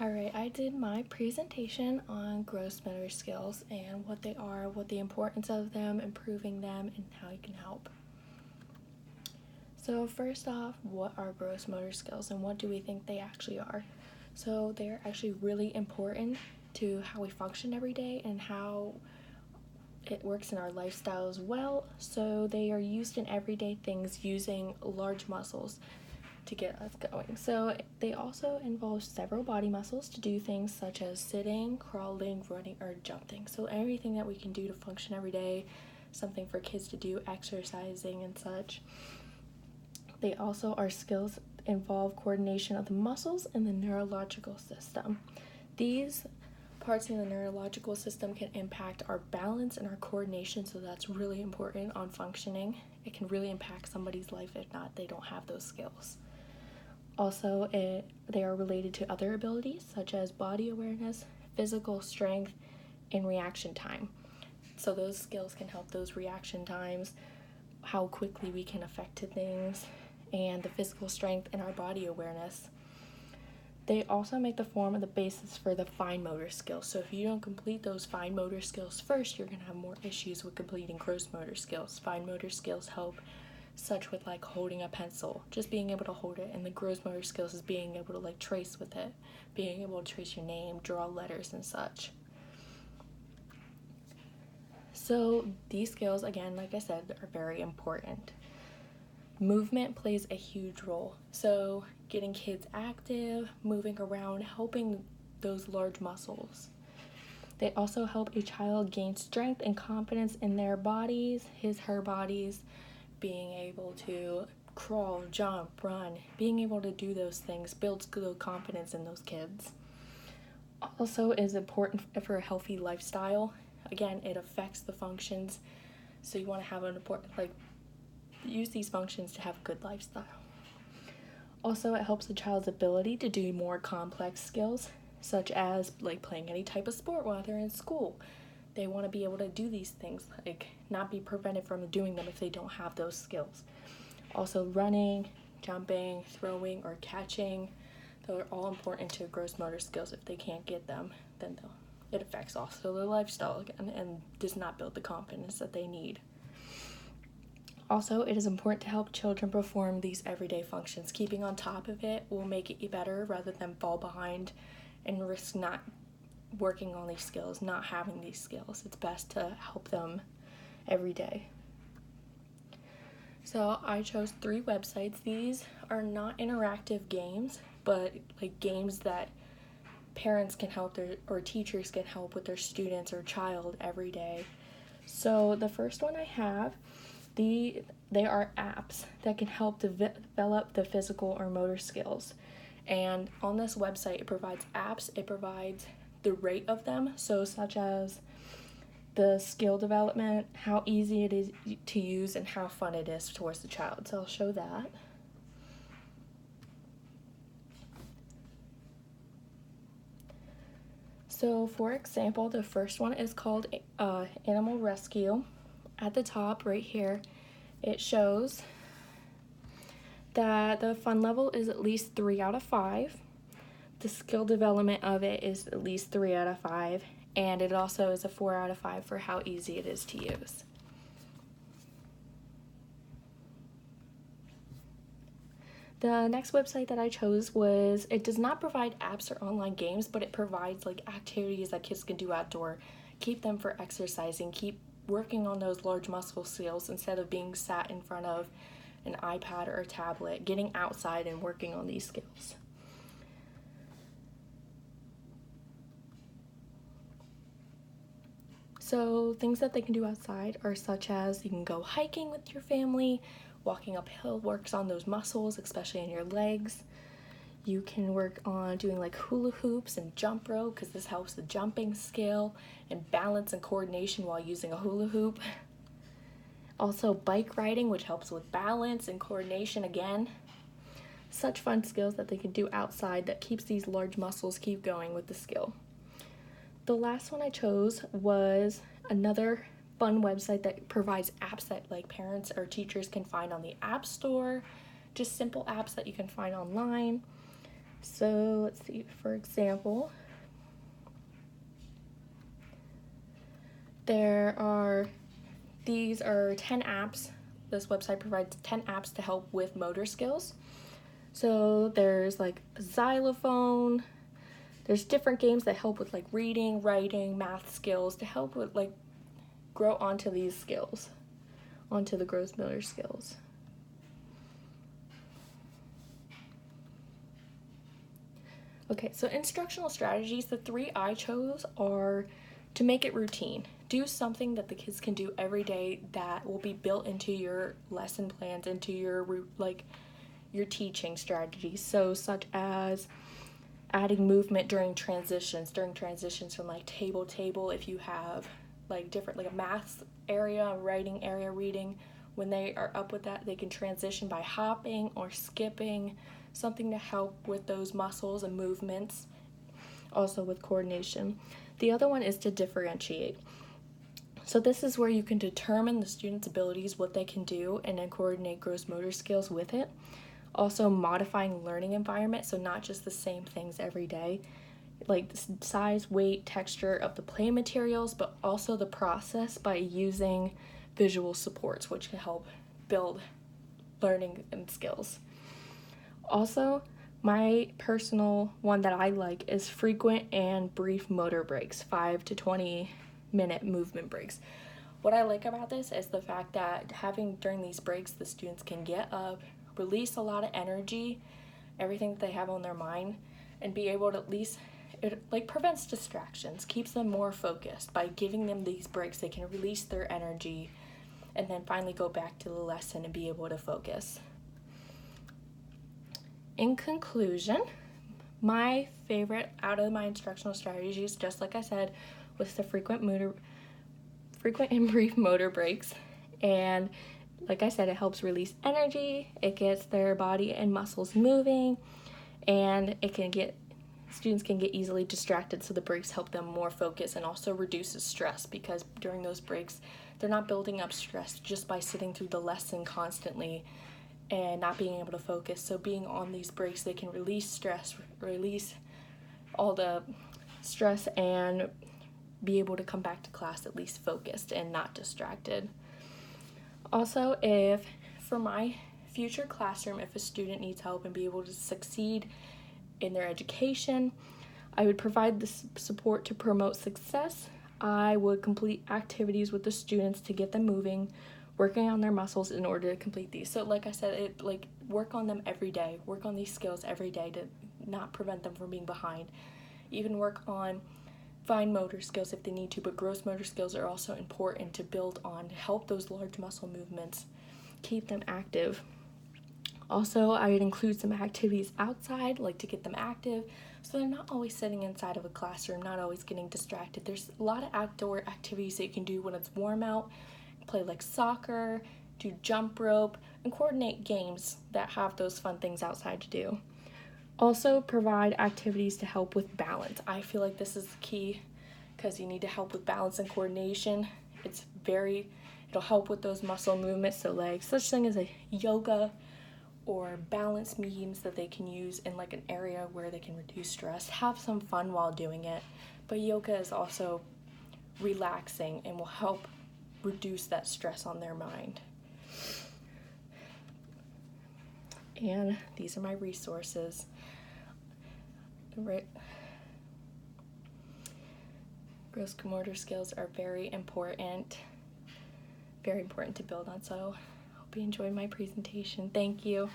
Alright, I did my presentation on gross motor skills and what they are, what the importance of them, improving them, and how you can help. So first off, what are gross motor skills and what do we think they actually are? So they're actually really important to how we function every day and how it works in our lifestyle as well. So they are used in everyday things using large muscles to get us going. So they also involve several body muscles to do things such as sitting, crawling, running, or jumping. So everything that we can do to function every day, something for kids to do, exercising and such. They also are skills involve coordination of the muscles and the neurological system. These parts in the neurological system can impact our balance and our coordination, so that's really important on functioning. It can really impact somebody's life if not they don't have those skills. Also, they are related to other abilities such as body awareness, physical strength, and reaction time. So those skills can help those reaction times, how quickly we can affect to things, and the physical strength and our body awareness. They also make the form of the basis for the fine motor skills. So if you don't complete those fine motor skills first, you're going to have more issues with completing gross motor skills. Fine motor skills help such with like holding a pencil, just being able to hold it, and the gross motor skills is being able to like trace with it, being able to trace your name, draw letters and such. So these skills, again, like I said, are very important. Movement plays a huge role. So getting kids active, moving around, helping those large muscles. They also help a child gain strength and confidence in their bodies, her bodies, being able to crawl, jump, run, being able to do those things builds good confidence in those kids. Also is important for a healthy lifestyle. Again, it affects the functions, so you want to have an important, use these functions to have a good lifestyle. Also, it helps the child's ability to do more complex skills, such as playing any type of sport while they're in school. They want to be able to do these things, not be prevented from doing them if they don't have those skills. Also, running, jumping, throwing, or catching, those are all important to gross motor skills. If they can't get them, then it affects also their lifestyle again and does not build the confidence that they need. Also, it is important to help children perform these everyday functions. Keeping on top of it will make it better rather than fall behind and risk not working on these skills, not having these skills. It's best to help them every day. So I chose 3 websites. These are not interactive games, but games that parents can help or teachers can help with their students or child every day. So the first one I have, they are apps that can help develop the physical or motor skills. And on this website, it provides apps, it provides the rate of them, so such as the skill development, how easy it is to use, and how fun it is towards the child. So I'll show that. So for example, the first one is called Animal Rescue. At the top right here, it shows that the fun level is at least 3 out of 5. The skill development of it is at least 3 out of 5, and it also is a 4 out of 5 for how easy it is to use. The next website that I chose it does not provide apps or online games, but it provides activities that kids can do outdoor, keep them for exercising, keep working on those large muscle skills instead of being sat in front of an iPad or a tablet, getting outside and working on these skills. So things that they can do outside are such as you can go hiking with your family, walking uphill works on those muscles, especially in your legs. You can work on doing hula hoops and jump rope because this helps the jumping skill and balance and coordination while using a hula hoop. Also bike riding, which helps with balance and coordination again. Such fun skills that they can do outside that keeps these large muscles keep going with the skill. The last one I chose was another fun website that provides apps that parents or teachers can find on the App Store, just simple apps that you can find online. So let's see, for example, these are 10 apps. This website provides 10 apps to help with motor skills. So there's like a xylophone, there's different games that help with like reading, writing, math skills to help with like grow onto these skills, onto the gross motor skills. Okay, so instructional strategies, the 3 I chose are to make it routine. Do something that the kids can do every day that will be built into your lesson plans, into your your teaching strategies. So such as adding movement during transitions from like table to table. If you have like different, like a math area, a writing area, reading, when they are up with that, they can transition by hopping or skipping, something to help with those muscles and movements, also with coordination. The other one is to differentiate. So this is where you can determine the student's abilities, what they can do, and then coordinate gross motor skills with it. Also modifying learning environment, so not just the same things every day, like the size, weight, texture of the play materials, but also the process by using visual supports, which can help build learning and skills. Also, my personal one that I like is frequent and brief motor breaks, 5 to 20 minute movement breaks. What I like about this is the fact that having during these breaks, the students can get up, release a lot of energy, everything that they have on their mind, and be able to at least, it like prevents distractions, keeps them more focused. By giving them these breaks, they can release their energy and then finally go back to the lesson and be able to focus. In conclusion, my favorite out of my instructional strategies, just like I said, was the frequent and brief motor breaks. And like I said, it helps release energy, it gets their body and muscles moving, and students can get easily distracted, so the breaks help them more focus and also reduces stress, because during those breaks, they're not building up stress just by sitting through the lesson constantly and not being able to focus. So being on these breaks, they can release stress, release all the stress, and be able to come back to class at least focused and not distracted. Also, if for my future classroom, if a student needs help and be able to succeed in their education, I would provide this support to promote success. I would complete activities with the students to get them moving, working on their muscles in order to complete these. So like I said, work on them every day, work on these skills every day to not prevent them from being behind. Even work on fine motor skills if they need to, but gross motor skills are also important to build on, to help those large muscle movements, keep them active. Also, I would include some activities outside, like to get them active, so they're not always sitting inside of a classroom, not always getting distracted. There's a lot of outdoor activities that you can do when it's warm out, play like soccer, do jump rope, and coordinate games that have those fun things outside to do. Also, provide activities to help with balance. I feel like this is key because you need to help with balance and coordination. It'll help with those muscle movements, so like such thing as a yoga or balance memes that they can use in like an area where they can reduce stress, have some fun while doing it. But yoga is also relaxing and will help reduce that stress on their mind. And these are my resources. Gross motor skills are very important to build on, so I hope you enjoyed my presentation. Thank you.